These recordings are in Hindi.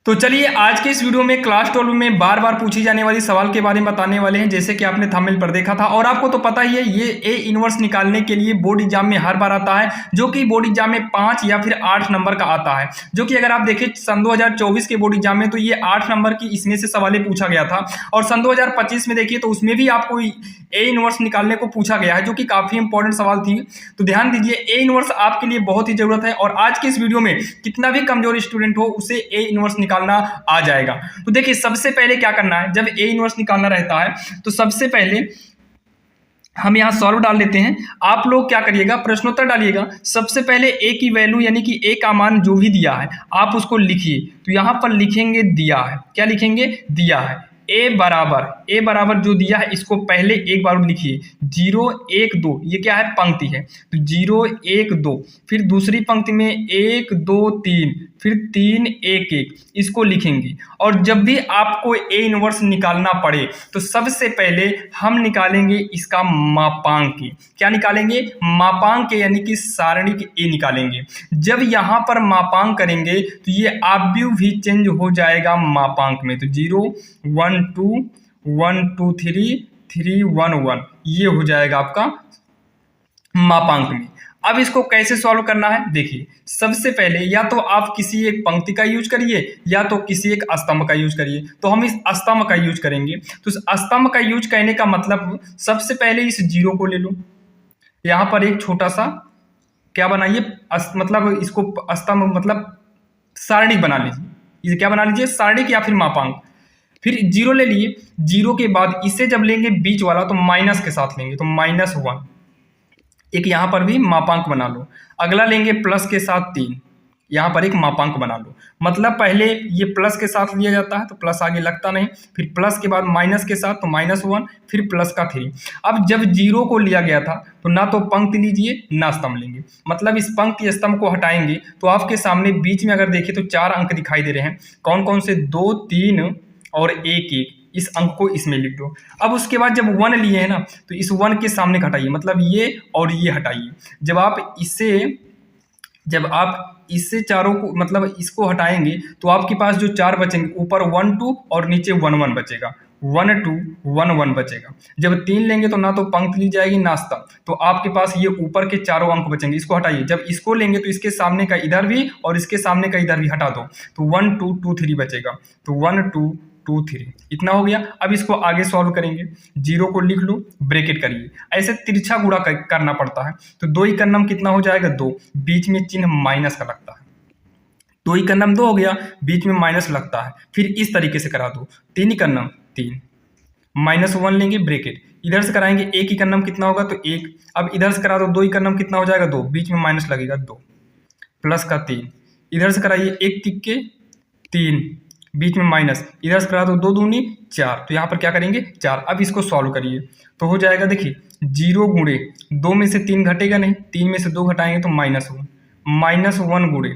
तो चलिए आज के इस वीडियो में क्लास 12 में बार बार पूछी जाने वाली सवाल के बारे में बताने वाले हैं। जैसे कि आपने थंबनेल पर देखा था और आपको तो पता ही है, ये ए इनवर्स निकालने के लिए बोर्ड एग्जाम में हर बार आता है, जो कि बोर्ड एग्जाम में 5 या फिर 8 नंबर का आता है। जो कि अगर आप देखें सन 2024 के बोर्ड एग्जाम में तो ये 8 नंबर की इसमें से सवालें पूछा गया था, और सन 2025 में देखिए तो उसमें भी आपको ए इनवर्स निकालने को पूछा गया है, जो कि काफी इंपॉर्टेंट सवाल थी। तो ध्यान दीजिए, ए इनवर्स आपके लिए बहुत ही जरूरत है, और आज के इस वीडियो में कितना भी कमजोर स्टूडेंट हो उसे ए इनवर्स निकालना आ जाएगा। तो देखिए सबसे पहले क्या करना है, जब ए इनवर्स निकालना रहता है तो सबसे पहले हम यहाँ सॉल्व डाल लेते हैं। आप लोग क्या करिएगा, प्रश्नोत्तर डालिएगा। सबसे पहले ए की वैल्यू यानी कि ए का मान जो भी दिया है आप उसको लिखिए। तो यहाँ पर लिखेंगे दिया है, क्या लिखेंगे, दिया है। ए बराबर जो दिया है इसको पहले एक बार लिखिए, 0 1 2, ये क्या है, पंक्ति है। तो 0 1 2, फिर दूसरी पंक्ति में 1 2 3, फिर 3 1 1, इसको लिखेंगे। और जब भी आपको ए इनवर्स निकालना पड़े तो सबसे पहले हम निकालेंगे इसका मापांक। क्या निकालेंगे, मापांक यानी कि सारणिक ए निकालेंगे। जब यहाँ पर मापांक करेंगे तो ये आव्यूह भी चेंज हो जाएगा मापांक में। तो 0 1 2 1 2 3 3 1 1, ये हो जाएगा आपका मापांक में। अब इसको कैसे सॉल्व करना है, देखिए सबसे पहले या तो आप किसी एक पंक्ति का यूज करिए या तो किसी एक स्तंभ का यूज करिए। तो हम इस स्तंभ का यूज करेंगे। तो इस स्तंभ का यूज करने का मतलब सबसे पहले इस 0 को ले लो, यहाँ पर एक छोटा सा क्या बनाइए, मतलब इसको स्तंभ मतलब सारणिक बना लीजिए। इसे क्या बना लीजिए, सारणिक या फिर मापांक। फिर 0 ले लिए, 0 के बाद इसे जब लेंगे बीच वाला तो माइनस के साथ लेंगे, तो -1, एक यहाँ पर भी मापांक बना लो। अगला लेंगे प्लस के साथ 3, यहाँ पर एक मापांक बना लो। मतलब पहले ये प्लस के साथ लिया जाता है तो प्लस आगे लगता नहीं, फिर प्लस के बाद माइनस के साथ तो -1, फिर प्लस का 3। अब जब 0 को लिया गया था तो ना तो पंक्ति लीजिए ना स्तंभ लेंगे, मतलब इस पंक्ति स्तंभ को हटाएंगे तो आपके सामने बीच में अगर देखें तो 4 अंक दिखाई दे रहे हैं। कौन कौन से, 2 3 और 1 1, इस अंक को इसमें लिख दो। अब उसके बाद जब 1 लिए है ना तो इस 1 के सामने हटाइए, मतलब ये और ये हटाइए। जब आप इससे चारों को मतलब इसको हटाएंगे तो आपके पास जो 4 बचेंगे, ऊपर 1 2 और नीचे 1 1 बचेगा, 1 2 1 1 बचेगा। जब 3 लेंगे तो ना तो पंक्ति ली जाएगी ना स्तंभ, तो आपके पास ये ऊपर के चारों अंक बचेंगे, इसको हटाइए। जब इसको लेंगे तो इसके सामने का इधर भी और इसके सामने का इधर भी हटा दो, तो 1 2 2 3 बचेगा। तो 1 2 2 3, इतना हो गया। अब इसको आगे सॉल्व करेंगे, 0 को लिख लो, ब्रैकेट करिए। ऐसे तिरछा गुणा करना पड़ता है। तो 2 इकन्नम कितना हो जाएगा, 2, बीच में चिन्ह माइनस का लगता है। 2 इकन्नम 2 हो गया, बीच में माइनस लगता है। फिर इस तरीके से करा दो, 3 इकन्नम 3, -1 लेंगे ब्रैकेट, इधर से कराएंगे 1 इकन्नम कितना होगा, तो 1। अब इधर से करा दो, 2 इकन्नम कितना हो जाएगा, 2, बीच में माइनस लगेगा 2, प्लस का 3, इधर से कराइए 1 तिक्के 3, बीच में माइनस, इधर से करा दो 2 दूनी 4, तो यहाँ पर क्या करेंगे 4। अब इसको सॉल्व करिए तो हो जाएगा, देखिए 0 गुणे 2 में से 3 घटेगा नहीं, 3 में से 2 घटाएंगे तो -1, -1 गुणे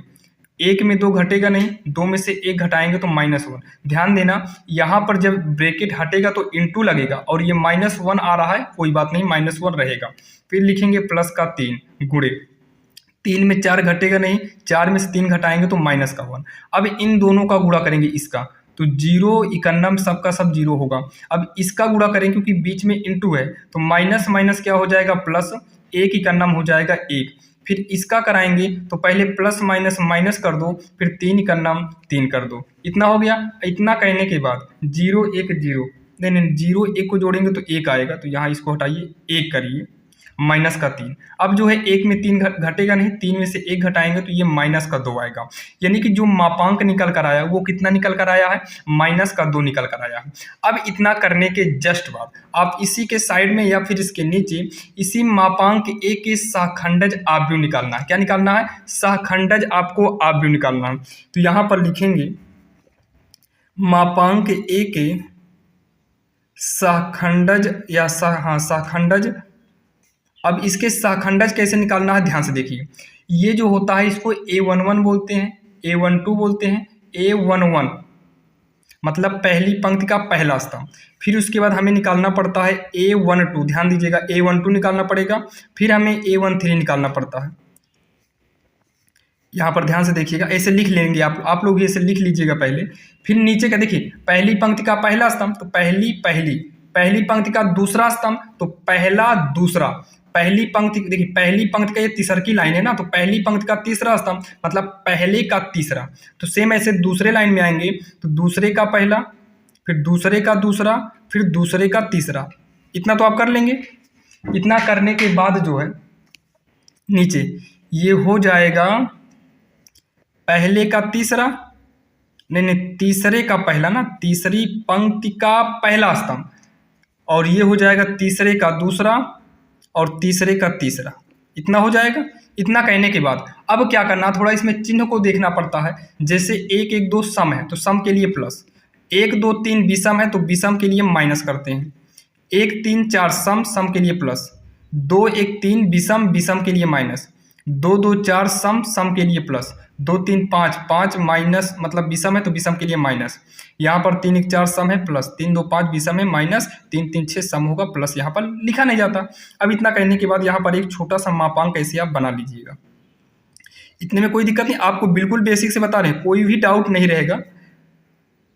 1 में 2 घटेगा नहीं, 2 में से 1 घटाएंगे तो -1। ध्यान देना, यहाँ पर जब ब्रैकेट हटेगा तो इंटू लगेगा, और ये -1 आ रहा है, कोई बात नहीं, -1 रहेगा। फिर लिखेंगे प्लस का 3 गुणे 3 में 4 घटेगा नहीं, 4 में से 3 घटाएंगे तो -1। अब इन दोनों का गुणा करेंगे इसका, तो 0 इकन्नम सबका सब 0 होगा। अब इसका गुणा करेंगे क्योंकि बीच में इंटू है, तो माइनस माइनस क्या हो जाएगा, प्लस, 1 इकन्नम हो जाएगा 1। फिर इसका कराएंगे तो पहले प्लस माइनस माइनस कर दो, फिर 3 इकन्नम 3 कर दो, इतना हो गया। इतना कहने के बाद 0 1 0, नहीं 0 1 को जोड़ेंगे तो 1 आएगा, तो यहाँ इसको हटाइए, 1 करिए, माइनस का 3। अब जो है 1 में 3 घटेगा नहीं, 3 में से 1 घटाएंगे तो ये माइनस का 2 आएगा। यानी कि जो मापांक निकल कर आया वो कितना निकल कर आया है, -का 2 निकल कर आया है। अब इतना करने के जस्ट बाद आप इसी के साइड में या फिर इसके नीचे इसी मापांक ए के सहखंडज आव्यूह निकालना है। क्या निकालना है, सहखंडज आपको आव्यूह निकालना है। तो यहाँ पर लिखेंगे मापांक ए के सहखंडज या सहखंडज। अब इसके सहखंडज कैसे निकालना है, ध्यान से देखिए। ये जो होता है इसको A11 बोलते हैं, A12 बोलते हैं, A11 मतलब पहली पंक्ति का पहला स्तंभ। फिर उसके बाद हमें निकालना पड़ता है A12, ध्यान दीजिएगा, A12 निकालना पड़ेगा। फिर हमें A13 निकालना पड़ता है, यहाँ पर ध्यान से देखिएगा, ऐसे लिख लेंगे आप लोग भी ऐसे लिख लीजिएगा पहले। फिर नीचे का देखिए, पहली पंक्ति का पहला स्तंभ तो पहली पंक्ति का दूसरा स्तंभ तो पहला दूसरा, पहली पंक्ति देखिए, पहली पंक्ति का ये तीसर की लाइन है ना, तो पहली पंक्ति का तीसरा स्तंभ मतलब पहले का तीसरा। तो सेम ऐसे दूसरे लाइन में आएंगे तो दूसरे का पहला, फिर दूसरे का दूसरा, फिर दूसरे का तीसरा। इतना तो आप कर लेंगे। इतना करने के बाद जो है नीचे ये हो जाएगा पहले का तीसरा, नहीं तीसरे का पहला ना, तीसरी पंक्ति का पहला स्तंभ, और ये हो जाएगा तीसरे का दूसरा और तीसरे का तीसरा। इतना हो जाएगा। इतना कहने के बाद अब क्या करना, थोड़ा इसमें चिन्ह को देखना पड़ता है। जैसे 1 1 2 सम है तो सम के लिए प्लस, 1 2 3 विषम है तो विषम के लिए माइनस करते हैं, 1 3 4 सम, सम के लिए प्लस, 2 1 3 विषम, विषम के लिए माइनस, 2 2 4 सम, सम के लिए प्लस, 2 3 5 5 माइनस मतलब विषम है तो विषम के लिए माइनस, यहाँ पर 3 1 4 सम है प्लस, 3 2 5 विषम है माइनस, 3 3 6 सम होगा प्लस, यहाँ पर लिखा नहीं जाता। अब इतना कहने के बाद यहाँ पर एक छोटा सा मापांक ऐसे आप बना लीजिएगा। इतने में कोई दिक्कत नहीं, आपको बिल्कुल बेसिक से बता रहे हैं, कोई भी डाउट नहीं रहेगा।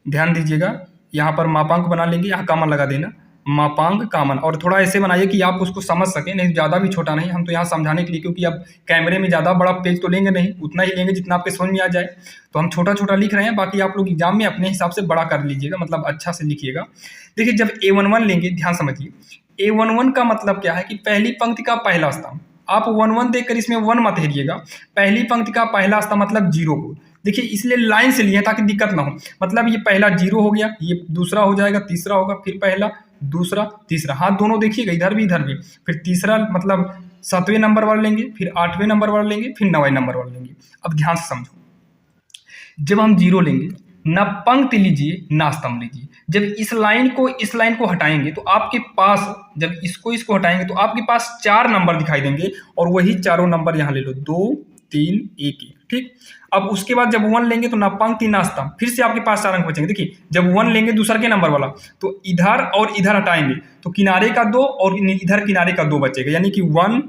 ध्यान दीजिएगा, यहाँ पर मापांक बना लेंगे, यहाँ कॉमन लगा देना, मापांक कॉमन, और थोड़ा ऐसे बनाइए कि आप उसको समझ सकें, नहीं ज़्यादा भी छोटा नहीं, हम तो यहाँ समझाने के लिए, क्योंकि अब कैमरे में ज़्यादा बड़ा पेज तो लेंगे नहीं, उतना ही लेंगे जितना आपके समझ में आ जाए। तो हम छोटा छोटा लिख रहे हैं, बाकी आप लोग एग्जाम में अपने हिसाब से बड़ा कर लीजिएगा, मतलब अच्छा से लिखिएगा। देखिए जब A11 लेंगे, ध्यान समझिए, A11 का मतलब क्या है कि पहली पंक्ति का पहला स्तंभ, आप 1 1 देखकर इसमें 1 मत हेरिएगा, पहली पंक्ति का पहला स्तंभ मतलब 0 को देखिए, इसलिए लाइन से लिए ताकि दिक्कत ना हो। मतलब ये पहला 0 हो गया, ये दूसरा हो जाएगा, तीसरा होगा, फिर पहला दूसरा तीसरा, हाथ दोनों देखिएगा, इधर भी, फिर तीसरा मतलब 7वें नंबर वाला लेंगे, फिर 8वें नंबर वाला लेंगे, फिर 9वें नंबर वाला लेंगे। अब ध्यान से समझो, जब हम 0 लेंगे, ना पंक्ति लीजिए ना स्तंभ लीजिए। जब इस लाइन को हटाएंगे तो आपके पास, जब इसको हटाएंगे तो आपके पास 4 नंबर दिखाई देंगे, और वही चारों नंबर यहाँ ले लो, 2 3 1 1, ठीक। अब उसके बाद जब 1 लेंगे तो ना पंक्ति ना स्तंभ, फिर से आपके पास 4 अंक बचेंगे। देखिए जब 1 लेंगे दूसरे के नंबर वाला, तो इधर और इधर हटाएंगे तो किनारे का 2 और इधर किनारे का 2 बचेगा, यानी कि 1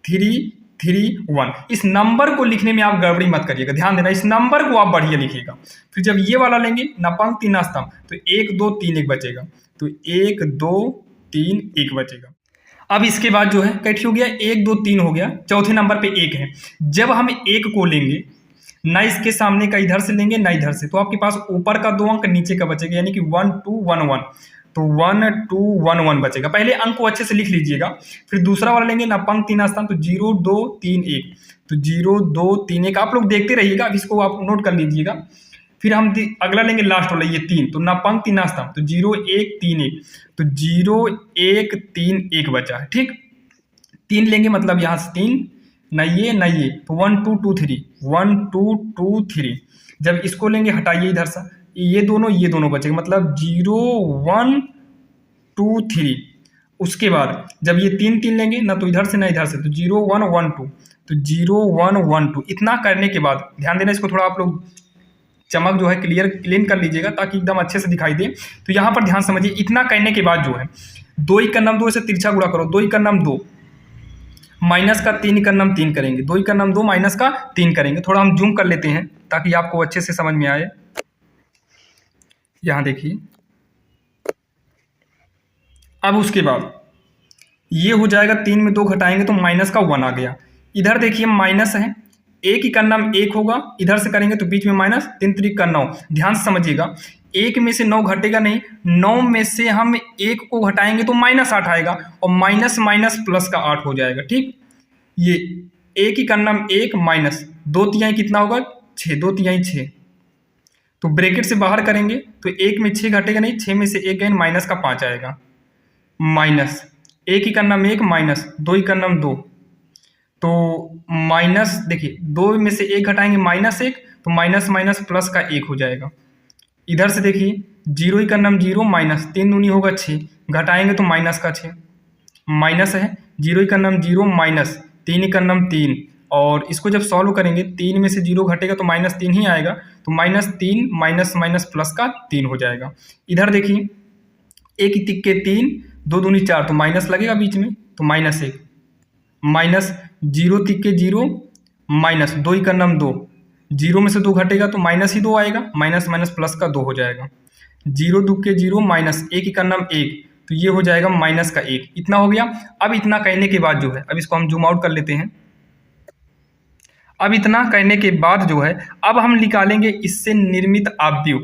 3 3 1। इस नंबर को लिखने में आप गड़बड़ी मत करिएगा, ध्यान देना, इस नंबर को आप बढ़िया लिखिएगा। फिर जब ये वाला लेंगे ना पंक्ति ना स्तंभ, तो 1 2 3 1 बचेगा, तो 1 2 3 1 बचेगा। अब इसके बाद जो है कैट हो गया, 1 2 3 हो गया, चौथे नंबर पे 1 है। जब हम 1 को लेंगे, ना इसके सामने का इधर से लेंगे ना इधर से, तो आपके पास ऊपर का 2 अंक नीचे का बचेगा, यानी कि 1 2 1 1, तो 1 2 1 1 बचेगा। पहले अंक को अच्छे से लिख लीजिएगा। फिर दूसरा वाला लेंगे ना पंक्ति ना स्तंभ, तो 0 2 3 1, तो 0 2 3 1, आप लोग देखते रहिएगा, अब इसको आप नोट कर लीजिएगा। फिर हम अगला लेंगे लास्ट वाला, ये 3, तो ना पंक्ति ना स्तंभ, तो 0 1 3 1, तो 0 1 3 1 बचा है, ठीक। 3 लेंगे मतलब यहाँ से 3, ना ये, तो 1 2 2 3, 1 2 2 3। जब इसको लेंगे हटाइए इधर से, ये दोनों बचेंगे, मतलब 0 1 2 3। उसके बाद जब ये 3 3 लेंगे ना तो इधर से ना इधर से, तो 0 1 1 2, तो 0 1 1 2। इतना करने के बाद ध्यान देना, इसको थोड़ा आप लोग चमक जो है क्लीन कर लीजिएगा ताकि एकदम अच्छे से दिखाई दे। तो यहाँ पर ध्यान समझिए, इतना करने के बाद जो है 2 का नाम 2 से तिरछा गुणा करो, 2 का नाम 2 माइनस का 3 का नाम 3 करेंगे, 2 का नाम 2 माइनस का 3 करेंगे। थोड़ा हम जूम कर लेते हैं ताकि आपको अच्छे से समझ में आए। यहाँ देखिए, अब उसके बाद ये हो जाएगा, 3 में 2 घटाएंगे तो माइनस का 1 आ गया। इधर देखिए माइनस है, 1 का नाम 1 होगा, इधर से करेंगे तो बीच में माइनस, 3 3 का 9। ध्यान से समझिएगा, 1 में से 9 घटेगा नहीं, 9 में से हम 1 को घटाएंगे तो माइनस 8 आएगा, और माइनस माइनस प्लस का 8 हो जाएगा, ठीक। ये 1 का नाम 1 माइनस 2 तिहाई कितना होगा, 6, 2 तिहाई 6, तो ब्रैकेट से बाहर करेंगे तो 1 में 6 घटेगा नहीं, 6 में से 1 गए माइनस का 5 आएगा, माइनस 1 का नाम 1 माइनस 2 का नाम 2, तो माइनस देखिए 2 में से 1 घटाएंगे माइनस 1, तो माइनस माइनस प्लस का 1 हो जाएगा। इधर से देखिए 0 का नाम 0 माइनस 3 दूनी होगा 6, घटाएंगे तो माइनस का 6, माइनस है 0 का नाम 0 माइनस 3 का नाम 3, और इसको जब सॉल्व करेंगे 3 में से 0 घटेगा तो माइनस 3 ही आएगा, तो माइनस 3 माइनस माइनस प्लस का 3 हो जाएगा। इधर देखिए 1 तिक्के 3, 2 दूनी 4, तो माइनस लगेगा बीच में, तो माइनस 1, माइनस 0 तिक्के 0, माइनस 2 ही का नाम 2, 0 में से 2 घटेगा तो माइनस ही 2 आएगा, माइनस माइनस प्लस का 2 हो जाएगा, 0 2 के 0 माइनस 1 ही का नाम 1, तो ये हो जाएगा माइनस का 1। इतना हो गया। अब इतना कहने के बाद जो है, अब इसको हम जूम आउट कर लेते हैं। अब इतना कहने के बाद जो है, अब हम निकालेंगे इससे निर्मित आव्यूह।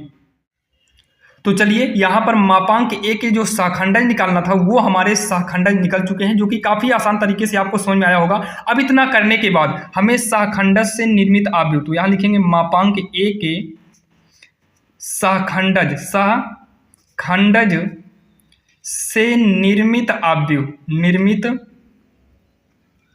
तो चलिए यहाँ पर मापांक ए के जो शाखंडज निकालना था वो हमारे शाखंडज निकल चुके हैं, जो कि काफ़ी आसान तरीके से आपको समझ में आया होगा। अब इतना करने के बाद हमें शाखंडज से निर्मित आव्यूह, तो यहाँ लिखेंगे मापांक ए के शाखंडज से निर्मित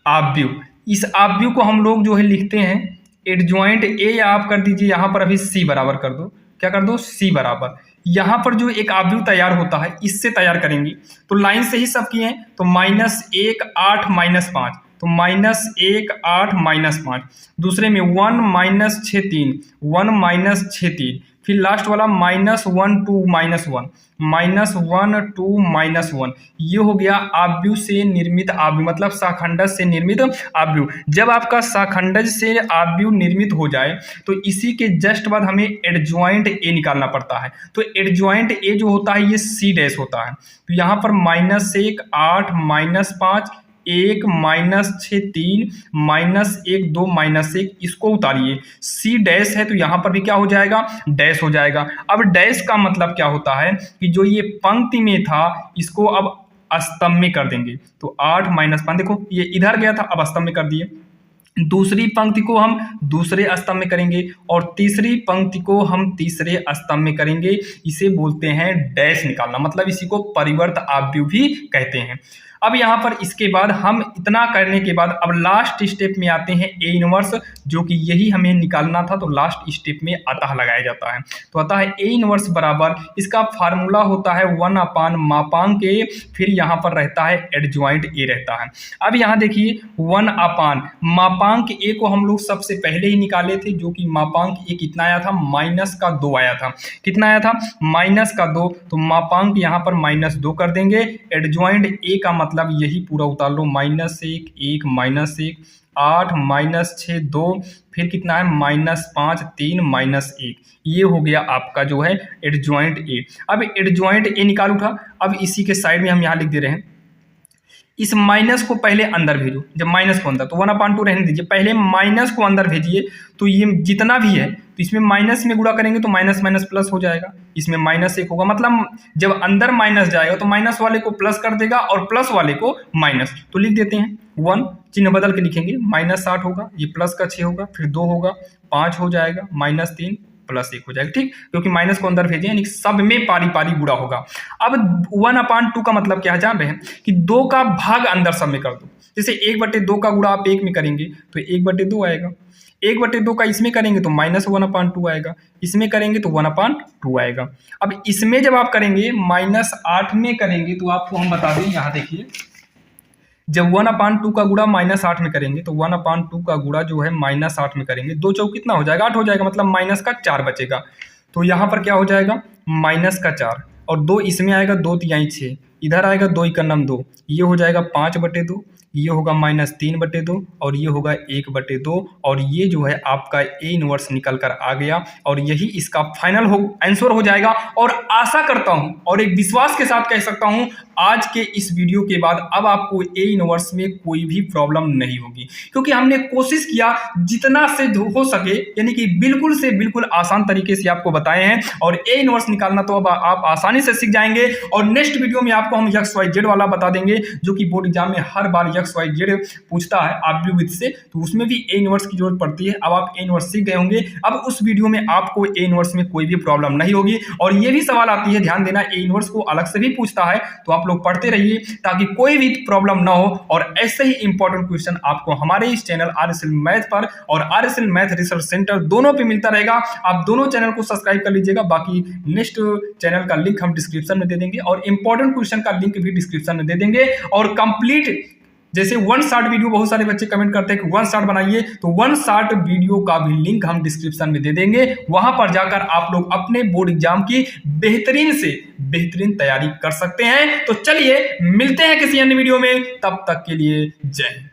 आव्यूह। इस आव्यूह को हम लोग जो है लिखते हैं एडजॉइंट ए, या आप कर दीजिए यहाँ पर अभी सी बराबर कर दो, क्या कर दो, सी बराबर। यहाँ पर जो एक आव्यूह तैयार होता है इससे तैयार करेंगे, तो लाइन से ही सब किए हैं, तो -1 8 -5, तो -1 8 -5, दूसरे में 1 -6 3, 1 -6 3, फिर लास्ट वाला -1 2 -1, -1 2 -1, ये हो गया आव्यूह से निर्मित आव्यूह, मतलब शाखंडज से निर्मित आव्यूह। जब आपका शाखंडज से आव्यूह निर्मित हो जाए तो इसी के जस्ट बाद हमें एडजॉइंट ए निकालना पड़ता है। तो एडजॉइंट ए जो होता है ये सी डैश होता है, तो यहाँ पर -1 8 -5 1 -6 3 -1 2 -1, इसको उतारिए, सी डैश है तो यहाँ पर भी क्या हो जाएगा, डैश हो जाएगा। अब डैश का मतलब क्या होता है कि जो ये पंक्ति में था इसको अब स्तंभ में कर देंगे, तो 8 -5, देखो ये इधर गया था, अब स्तंभ में कर दिए। दूसरी पंक्ति को हम दूसरे स्तंभ में करेंगे और तीसरी पंक्ति को हम तीसरे स्तंभ में करेंगे। इसे बोलते हैं डैश निकालना, मतलब इसी को परिवर्त आव्यूह भी कहते हैं। अब यहाँ पर इसके बाद हम इतना करने के बाद अब लास्ट स्टेप में आते हैं ए इनवर्स, जो कि यही हमें निकालना था, तो लास्ट स्टेप में अतः लगाया जाता है। तो अतः ए इनवर्स बराबर, इसका फार्मूला होता है 1 मापांक ए, फिर यहाँ पर रहता है एडजॉइंट ए रहता है। अब यहाँ देखिए 1 मापांक ए को हम लोग सबसे पहले ही निकाले थे, जो कि मापांक ए कितना आया था, -2 आया था। कितना आया था, -2, तो मापांक यहाँ पर -2 कर देंगे। एडजॉइंट ए का मतलब यही पूरा उतार लो, -1 1 -1 8 -6 2, फिर कितना है -5 3 -1, ये हो गया आपका जो है एडजॉइंट ए। अब एडजॉइंट ए निकाल उठा, अब इसी के साइड में हम यहाँ लिख दे रहे हैं, इस माइनस को पहले अंदर भेजो। जब माइनस को अंदर, तो 1/2 रहने दीजिए, पहले माइनस को अंदर भेजिए, तो ये जितना भी है तो इसमें माइनस में गुणा करेंगे तो माइनस माइनस प्लस हो जाएगा, इसमें -1 होगा, मतलब जब अंदर माइनस जाएगा तो माइनस वाले को प्लस कर देगा और प्लस वाले को माइनस। तो लिख देते हैं 1, चिन्ह बदल के लिखेंगे, -8 होगा, ये प्लस का 6 होगा, फिर 2 होगा, 5 हो जाएगा, -3 +1 हो जाएगा, ठीक, क्योंकि माइनस को अंदर भेजे यानी सब में पारी पारी गुणा होगा। अब 1/2 का मतलब क्या जान रहे हैं कि 2 का भाग अंदर सब में कर दो। जैसे 1/2 का गुणा आप 1 में करेंगे तो 1/2 आएगा, 1/2 का इसमें करेंगे तो -1/2 आएगा, इसमें करेंगे तो 1/2 आएगा। अब इसमें जब आप करेंगे -8 में करेंगे तो आपको हम बता दें, यहाँ देखिए, जब 1/2 का गुणा -8 में करेंगे तो 1/2 का गुणा जो है -8 में करेंगे, 2 चौक कितना हो जाएगा, 8 हो जाएगा, मतलब -4 बचेगा। तो यहाँ पर क्या हो जाएगा, -4, और 2 इसमें आएगा, 2 तिहाई 6, इधर आएगा 2 × 9 2, ये हो जाएगा 5/2, ये होगा -3/2 और ये होगा 1/2, और ये जो है आपका ए इनवर्स निकल कर आ गया, और यही इसका फाइनल आंसर हो जाएगा। और आशा करता हूं और एक विश्वास के साथ कह सकता हूं, आज के इस वीडियो के बाद अब आपको ए इनवर्स में कोई भी प्रॉब्लम नहीं होगी, क्योंकि हमने कोशिश किया जितना से हो सके, यानी कि बिल्कुल से बिल्कुल आसान तरीके से आपको बताए हैं, और ए इनवर्स निकालना तो अब आप आसानी से सीख जाएंगे। और नेक्स्ट वीडियो में आपको हम XYZ वाला बता देंगे, जो कि बोर्ड एग्जाम में हर बार XYZ पूछता है आव्यूह से, तो उसमें भी ए इनवर्स की जरूरत पड़ती है। अब आप ए इनवर्स सीख गए होंगे, अब उस वीडियो में आपको ए इनवर्स में कोई भी प्रॉब्लम नहीं होगी। और ये भी सवाल आती है, ध्यान देना, ए इनवर्स को अलग से भी पूछता है, तो आप लोग पढ़ते रहिए ताकि कोई भी प्रॉब्लम ना हो। और ऐसे ही इंपॉर्टेंट क्वेश्चन आपको हमारे इस चैनल RSL मैथ पर और RSL मैथ रिसर्च सेंटर दोनों पे मिलता रहेगा। आप दोनों चैनल को सब्सक्राइब कर लीजिएगा, बाकी नेक्स्ट चैनल का लिंक हम डिस्क्रिप्शन में दे देंगे, और इंपॉर्टेंट क्वेश्चन का लिंक भी डिस्क्रिप्शन में दे देंगे। और कंप्लीट, जैसे 1 शॉर्ट वीडियो, बहुत सारे बच्चे कमेंट करते हैं कि 1 शॉर्ट बनाइए, तो 1 शॉर्ट वीडियो का भी लिंक हम डिस्क्रिप्शन में दे देंगे। वहां पर जाकर आप लोग अपने बोर्ड एग्जाम की बेहतरीन से बेहतरीन तैयारी कर सकते हैं। तो चलिए मिलते हैं किसी अन्य वीडियो में, तब तक के लिए जय हिंद।